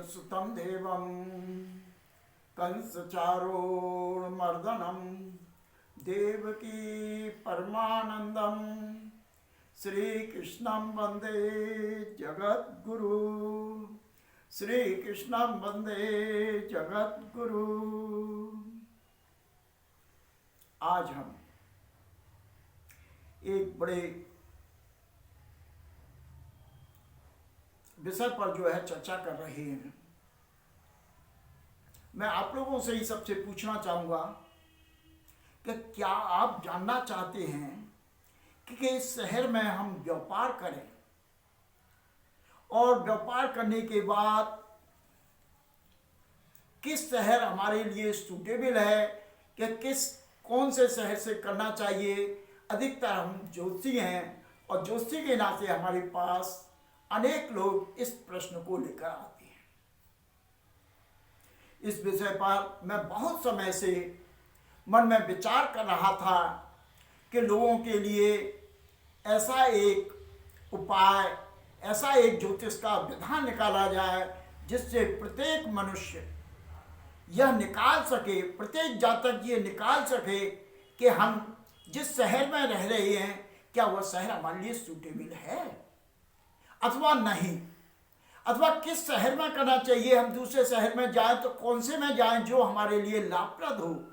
सुतं देवं कंसचारोर्मर्दनं देवकी परमानंदं श्रीकृष्णं वंदे जगद्गुरु श्रीकृष्णं वंदे जगद्गुरु। आज हम एक बड़े विषय पर जो है चर्चा कर रहे हैं। मैं आप लोगों से ही सबसे पूछना चाहूँगा कि क्या आप जानना चाहते हैं कि इस शहर में हम व्यापार करें और व्यापार करने के बाद किस शहर हमारे लिए सूटेबल है कि कौन से शहर से करना चाहिए। अधिकतर हम ज्योतिषी हैं और ज्योतिषी के नाते हमारे पास अनेक लोग इस प्रश्न को लेकर आते हैं। इस विषय पर मैं बहुत समय से मन में विचार कर रहा था कि लोगों के लिए ऐसा एक उपाय, ऐसा एक ज्योतिष का विधान निकाला जाए जिससे प्रत्येक मनुष्य यह निकाल सके, प्रत्येक जातक ये निकाल सके कि हम जिस शहर में रह रहे हैं क्या वह शहर हमारे लिए सूटेबल है अथवा नहीं, अथवा किस शहर में करना चाहिए। हम दूसरे शहर में जाएं तो कौन से में जाएं जो हमारे लिए लाभप्रद हो।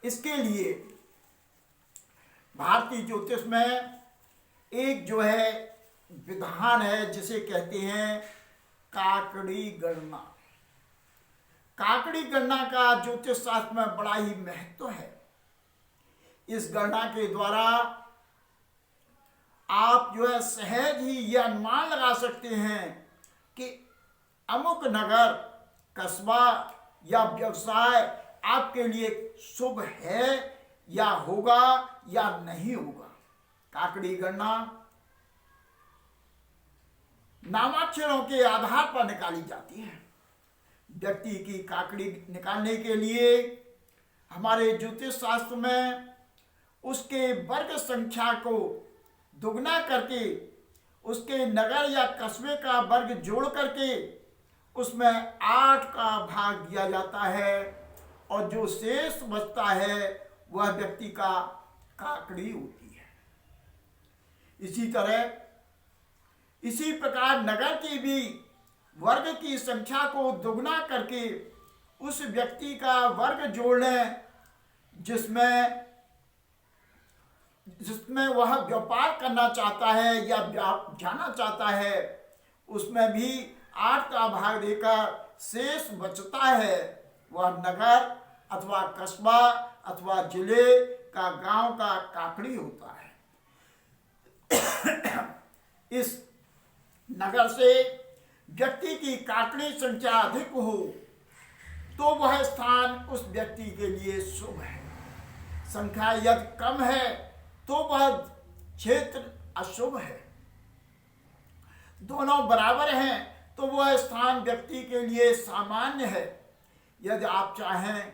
इसके लिए भारतीय ज्योतिष में एक जो है विधान है जिसे कहते हैं काकड़ी गणना। काकड़ी गणना का ज्योतिष शास्त्र में बड़ा ही महत्व है। इस गणना के द्वारा आप जो है सहज ही यह अनुमान लगा सकते हैं कि अमुक नगर, कस्बा या व्यवसाय आपके लिए शुभ है या होगा या नहीं होगा। काकड़ी गणना नामाक्षरों के आधार पर निकाली जाती है। व्यक्ति की काकड़ी निकालने के लिए हमारे ज्योतिष शास्त्र में उसके वर्ग संख्या को दुगना करके उसके नगर या कस्बे का वर्ग जोड़ करके उसमें 8 का भाग दिया जाता है और जो शेष बचता है वह व्यक्ति का काकड़ी होती है। इसी प्रकार नगर की भी वर्ग की संख्या को दुगना करके उस व्यक्ति का वर्ग जोड़ लें जिसमें वह व्यापार करना चाहता है या जाना चाहता है, उसमें भी 8 का भाग देकर शेष बचता है वह नगर अथवा कस्बा अथवा जिले का, गांव का काकड़ी होता है। इस नगर से व्यक्ति की काकड़ी संख्या अधिक हो तो वह स्थान उस व्यक्ति के लिए शुभ है। संख्या यदि कम है तो वह क्षेत्र अशुभ है। दोनों बराबर हैं तो वह स्थान व्यक्ति के लिए सामान्य है। यदि आप चाहें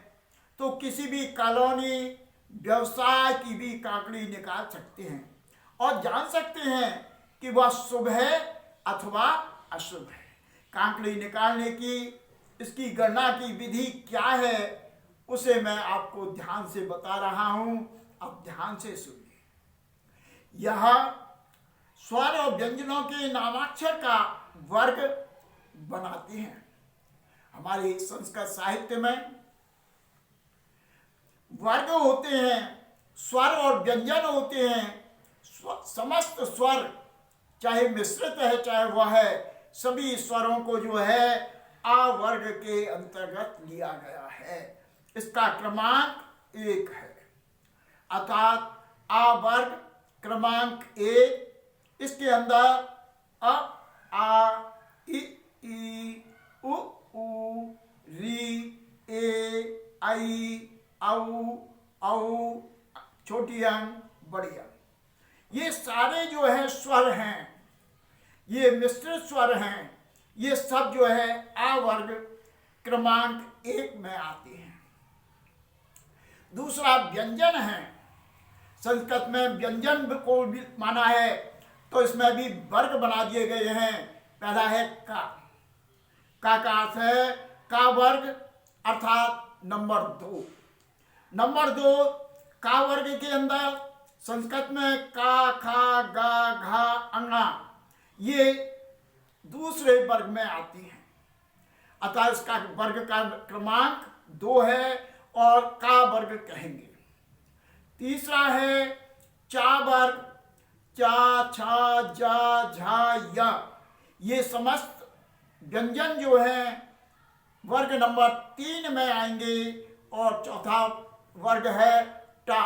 तो किसी भी कॉलोनी, व्यवसाय की भी काकड़ी निकाल सकते हैं और जान सकते हैं कि वह शुभ है अथवा अशुभ है। काकड़ी निकालने की इसकी गणना की विधि क्या है उसे मैं आपको ध्यान से बता रहा हूं। अब ध्यान से सुनिए। यह स्वर और व्यंजनों के नामाक्षर का वर्ग बनाते हैं। हमारे संस्कृत साहित्य में वर्ग होते हैं, स्वर और व्यंजन होते हैं। समस्त स्वर चाहे मिश्रित है चाहे वह है, सभी स्वरों को जो है आ वर्ग के अंतर्गत लिया गया है। इसका क्रमांक 1 है, अर्थात आ वर्ग क्रमांक 1। इसके अंदर अ, आ, इ, उ, री, ए, आई, औ, छोटी अंग, बड़ी अंग, ये सारे जो है स्वर हैं, ये मिश्रित स्वर हैं। ये सब जो है आ वर्ग क्रमांक 1 में आते हैं। दूसरा व्यंजन है। संस्कृत में व्यंजन को भी माना है तो इसमें भी वर्ग बना दिए गए हैं। पहला है का। का अर्थ है का वर्ग अर्थात नंबर 2। नंबर 2 का वर्ग के अंदर संस्कृत में का, खा, गा, घा, अंगा ये दूसरे वर्ग में आती हैं, अतः इसका वर्ग का क्रमांक 2 है और का वर्ग कहेंगे। तीसरा है चा वर्ग, चा, छा, जा, झा, या, ये समस्त व्यंजन जो है वर्ग नंबर 3 में आएंगे। और चौथा वर्ग है टा,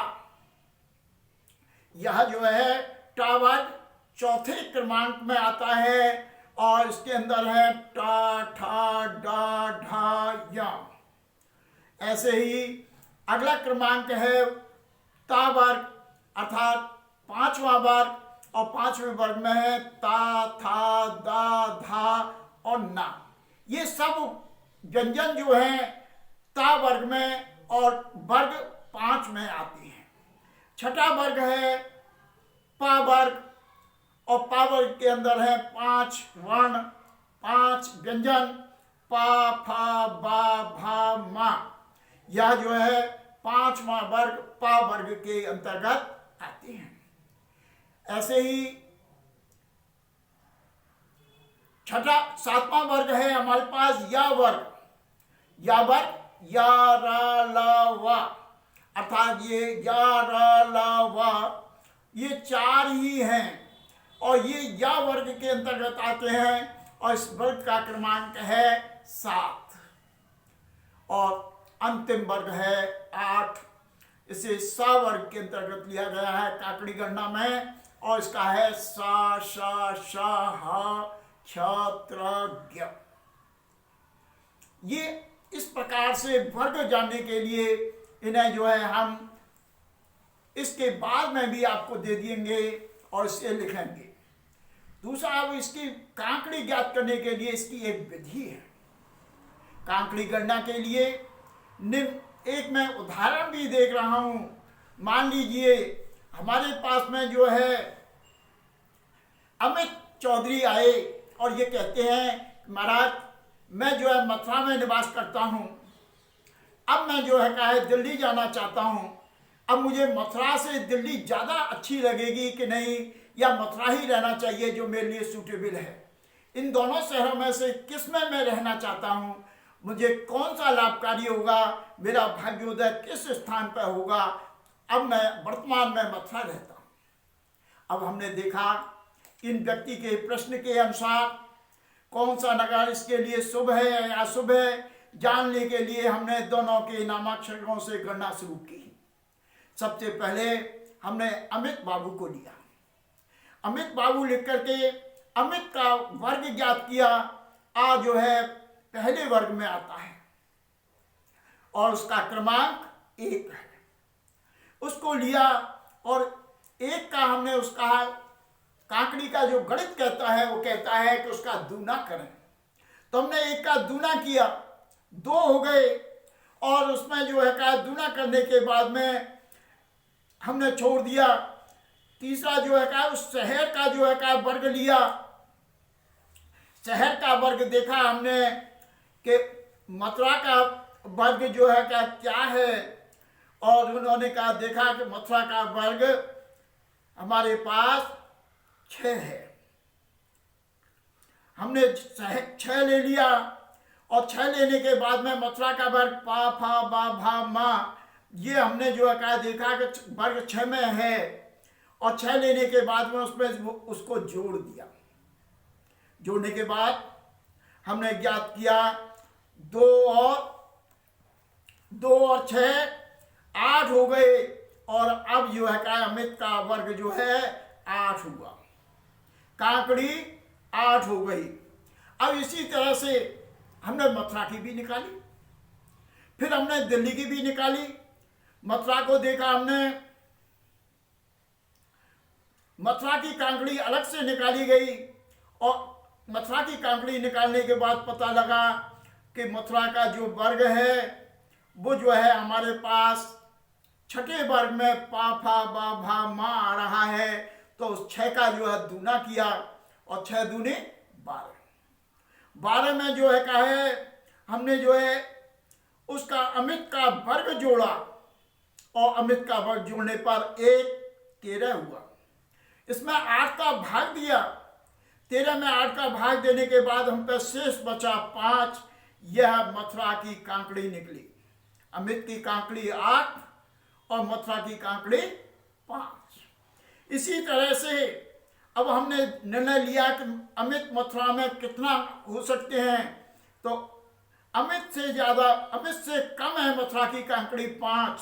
यह जो है टा वर्ग चौथे क्रमांक में आता है और इसके अंदर है टा, ठा, डा, ढा, या। ऐसे ही अगला क्रमांक है ता वर्ग अर्थात 5वां वर्ग, और 5वें वर्ग में है ता, था, दा, धा और ना। ये सब व्यंजन जो हैं ता वर्ग में और वर्ग 5 में आती हैं। छठा वर्ग है पा वर्ग, और पा वर्ग के अंदर है 5 वर्ण, 5 व्यंजन पा, फा, बा, भा, मा। यह जो है 5वां वर्ग पा वर्ग के अंतर्गत आते हैं। ऐसे ही 7वां वर्ग है हमारे पास या वर्ग। या वर्ग या, रा, ला, वा, अर्थात ये या, रा, ला, वा ये 4 ही हैं और ये या वर्ग के अंतर्गत आते हैं और इस वर्ग का क्रमांक है 7 और अंतिम वर्ग है 8। इसे सा वर्ग के अंतर्गत लिया गया है काकड़ी गणना में और इसका है सा, शा, शा, हा, क्ष, त्र, ज्ञ। ये इस प्रकार से वर्ग जानने के लिए इन्हें जो है हम इसके बाद में भी आपको दे देंगे और इसे लिखेंगे। दूसरा, अब इसकी कांकड़ी ज्ञात करने के लिए इसकी एक विधि है। कांकड़ी गणना के लिए एक मैं उदाहरण भी देख रहा हूं। मान लीजिए हमारे पास में जो है अमित चौधरी आए और ये कहते हैं महाराज मैं जो है मथुरा में निवास करता हूं, अब मैं जो है दिल्ली जाना चाहता हूं। अब मुझे मथुरा से दिल्ली ज़्यादा अच्छी लगेगी कि नहीं, या मथुरा ही रहना चाहिए जो मेरे लिए सूटेबल है। इन दोनों शहरों में से किस में मैं रहना चाहता हूं, मुझे कौन सा लाभकारी होगा, मेरा भाग्योदय किस स्थान पर होगा। अब मैं वर्तमान में मथुरा रहता हूं। अब हमने देखा इन व्यक्ति के प्रश्न के अनुसार कौन सा नगर इसके लिए शुभ है या अशुभ है जानने के लिए हमने दोनों के नामाक्षरों से गणना शुरू की। सबसे पहले हमने अमित बाबू को लिया। अमित बाबू लिख करके अमित का वर्ग ज्ञात किया। आ जो है पहले वर्ग में आता है और उसका क्रमांक 1 है। उसको लिया और 1 का हमने उसका काकड़ी का जो गणित कहता है वो कहता है कि उसका दूना करें। तो हमने 1 का दूना किया, 2 हो गए और उसमें जो है दूना करने के बाद में हमने छोड़ दिया। तीसरा जो है उस शहर का जो है वर्ग लिया। शहर का वर्ग देखा हमने कि मथुरा का वर्ग जो है क्या है, और उन्होंने कहा देखा कि मथुरा का वर्ग हमारे पास 6 है। हमने 6 ले लिया और 6 लेने के बाद में मथुरा का वर्ग पा, फा, बा, भा, मा ये हमने जो है देखा कि वर्ग 6 में है और 6 लेने के बाद में उसमें उसको जोड़ दिया। जोड़ने के बाद हमने ज्ञात किया 2 और 6 8 हो गए और अब जो है अमित का वर्ग जो है 8 हुआ, काकड़ी 8 हो गई। अब इसी तरह से हमने मथुरा की भी निकाली, फिर हमने दिल्ली की भी निकाली। मथुरा को देखा हमने, मथुरा की कांकड़ी अलग से निकाली गई और मथुरा की कांकड़ी निकालने के बाद पता लगा कि मथुरा का जो वर्ग है वो जो है हमारे पास 6ठे वर्ग में पा, फा, बा, भा, मा आ रहा है। तो उस 6 का जो है दूना किया और 6 दूने 12। 12 में जो है क्या है, हमने जो है उसका अमित का वर्ग जोड़ा और अमित का वर्ग जोड़ने पर 1 13 हुआ। इसमें 8 का भाग दिया, 13 में 8 का भाग देने के बाद हम पे शेष बचा 5। यह मथुरा की कांकड़ी निकली। अमित की कांकड़ी 8 और मथुरा की कांकड़ी 5। इसी तरह से अब हमने निर्णय लिया कि अमित मथुरा में कितना हो सकते हैं, तो अमित से ज्यादा, अमित से कम है मथुरा की कांकड़ी 5,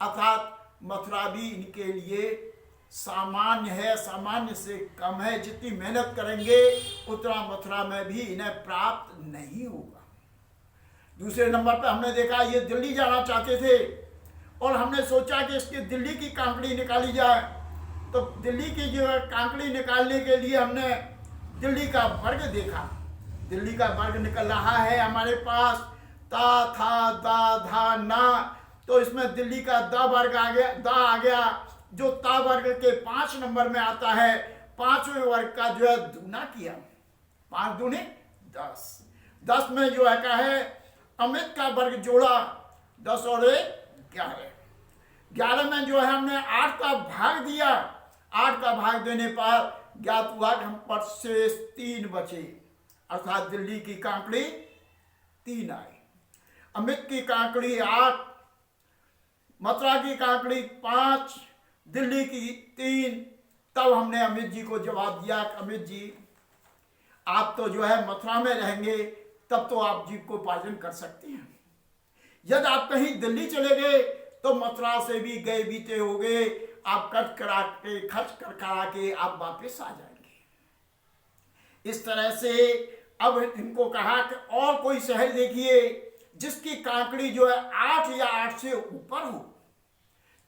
अर्थात मथुरा भी इनके लिए सामान्य है, सामान्य से कम है। जितनी मेहनत करेंगे उतना मथुरा में भी इन्हें प्राप्त नहीं होगा। दूसरे नंबर पर हमने देखा ये दिल्ली जाना चाहते थे और हमने सोचा कि इसकी दिल्ली की कांकड़ी निकाली जाए। तो दिल्ली की जो कांकड़ी निकालने के लिए हमने दिल्ली का वर्ग देखा। दिल्ली का वर्ग निकल रहा है हमारे पास, ता था दा धा ना, तो इसमें दिल्ली का द वर्ग आ गया, दा आ गया, जो ता वर्ग के 5 नंबर में आता है। 5वें वर्ग का जो है दूना किया, 5 दूनी 10। 10 में जो है क्या है, अमित का वर्ग जोड़ा, 10 और 1 11। 11 में जो है हमने 8 का भाग दिया, 8 का भाग देने पर ज्ञात हुआ कि हम पर शेष 3 बचे, अर्थात दिल्ली की कांकड़ी 3 आई, अमित की कांकड़ी 8, मथुरा की कांकड़ी 5, दिल्ली की 3। तब हमने अमित जी को जवाब दिया कि अमित जी, आप तो जो है मथुरा में रहेंगे, तब तो आप जीविकोपार्जन कर सकते हैं। यदि आप कहीं दिल्ली चले गए तो मथुरा से भी गए बीते हो गए, आप खर्च करा के आप वापस आ जाएंगे। इस तरह से अब इनको कहा कि और कोई शहर देखिए जिसकी कांकड़ी जो है 8 या 8 से ऊपर हो,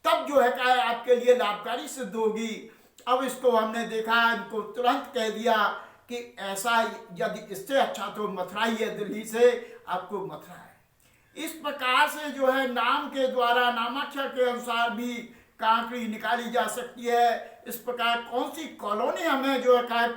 तब जो है क्या है आपके लिए लाभकारी सिद्ध होगी। अब इसको हमने देखा, इनको तुरंत कह दिया कि ऐसा यदि इससे अच्छा तो मथुरा ही है, दिल्ली से आपको मथुरा है। इस प्रकार से जो है नाम के द्वारा, नामाक्षर के अनुसार भी कांकड़ी निकाली जा सकती है। इस प्रकार कौन सी कॉलोनी हमें जो है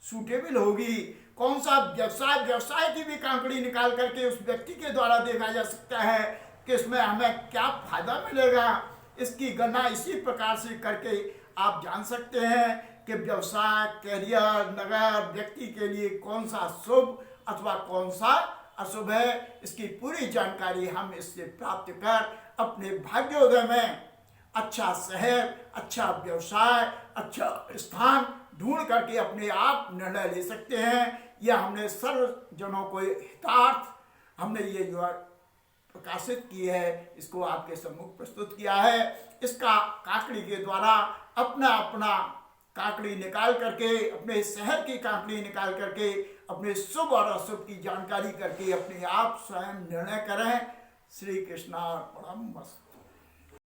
सूटेबल होगी, कौन सा व्यवसाय की भी कांकड़ी निकाल करके उस व्यक्ति के द्वारा देखा जा सकता है कि इसमें हमें क्या फायदा मिलेगा। इसकी गणना इसी प्रकार से करके आप जान सकते हैं कि व्यवसाय, कैरियर, नगर, व्यक्ति के लिए कौन सा शुभ अथवा कौन सा अशुभ है। इसकी पूरी जानकारी हम इससे प्राप्त कर अपने भाग्योदय में अच्छा शहर, अच्छा व्यवसाय, अच्छा स्थान ढूंढ करके अपने आप निर्णय ले सकते हैं। यह हमने सर्व जनों को हितार्थ हमने ये जो प्रकाशित की है, इसको आपके सम्मुख प्रस्तुत किया है। इसका काकड़ी के द्वारा अपना अपना काकड़ी निकाल करके, अपने शहर की काकड़ी निकाल करके, अपने शुभ और अशुभ की जानकारी करके अपने आप स्वयं निर्णय करें। श्री कृष्णार्पणमस्तु।